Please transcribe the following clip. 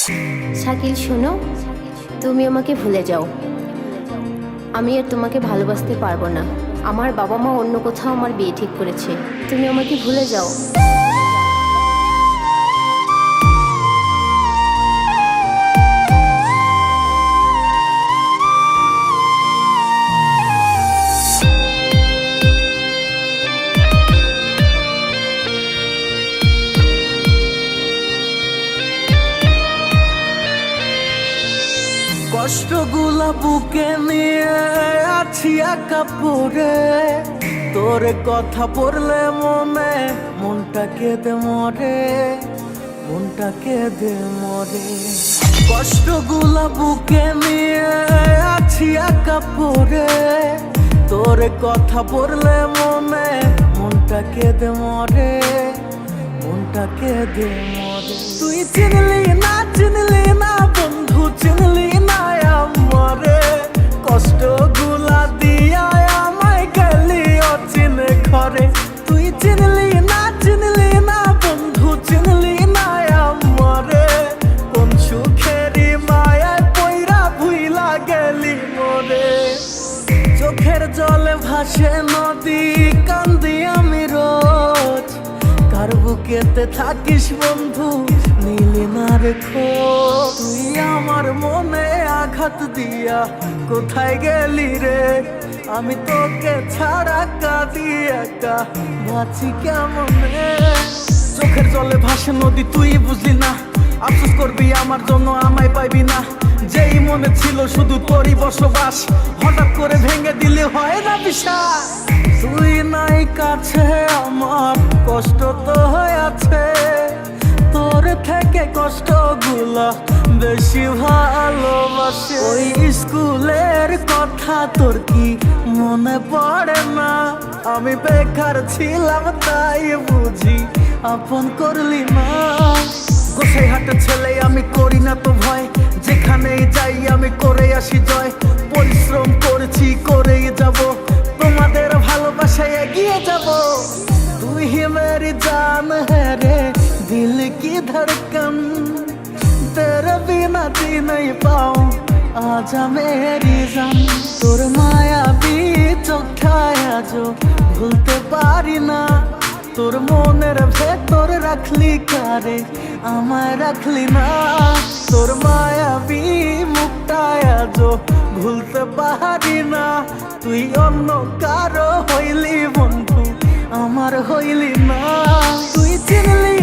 শাকিল শোনো, তুমি আমাকে ভুলে যাও। আমি আর তোমাকে ভালোবাসতে পারবো না। আমার বাবা মা অন্য কোথাও আমার বিয়ে ঠিক করেছে। তুমি আমাকে ভুলে যাও। কষ্টগুলা বুকে নিয়ে আছি একা পড়ে, তোর কথা পড়লে মনটা কেঁদে মরে, মনটা কেঁদে মরে। কষ্টগুলা বুকে নিয়ে আছি একা পড়ে, তোর কথা পড়লে মনটা কেঁদে মরে, মনটা কেঁদে মরে। তুই চিনলি না বন্ধু, চিনলি না আমারে, কষ্টগুলা দিয়া আমায় গেলি অচিনে ঘরে। তুই চিনলি না বন্ধু, চিনলি না আমারে, কোন সুখেরই মায়ায় পইরা ভুইলা গেলি মোরে। চোখের জলে ভাসে নদী, কান্দি আমি রোজ, কার বুকেতে থাকিস বন্ধু নিলি না রে খোঁজ। তুই আমার মনে আঘাত দিয়া কোথায় গেলি রে, আমি তোকে ছাড়া কাঁদি একা বাঁচি কেমনে। চোখের জলে ভাসে নদী, তুই বুঝলি না, আফসোস করবি আমার জন্য আমায় পাইবি না। যেই মনে ছিল শুধু তোরই বসবাস, হঠাৎ করে ভেঙে দিলে হয় না বিশ্বাস। তুই নাই কাছে আমার কষ্ট তো হয়ে আছে, তোর থেকে কষ্টগুলো বেশি ভালোবাসে। ওই স্কুলের কথা তোর কি মনে পড়ে না, আমি বেকার ছিলাম তাই বুঝি আপন করলি না। গোসাই হাটের ছেলে আমি করি না তো ভয়, যেখানেই যাই আমি করে আসি জয়। পরিশ্রম করেছি করেই যাব, তোমাদের ভালোবাসায় এগিয়ে যাব। তুই হি মেরি জান है रे, दिल की धड़कन, तेरे बिना जी नहीं पाऊं, आजा मेरी जान। তোর মায়াবী চোখটায় আজও ভুলতে পারি না, তোর মনের ভেতর রাখলি কারে আমায় রাখলি না। তোর মায়াবী মুখটায় আজও ভুলতে পারি না, তুই অন্য কারো হইলি বন্ধু আমার হইলি না। তুই চিনলি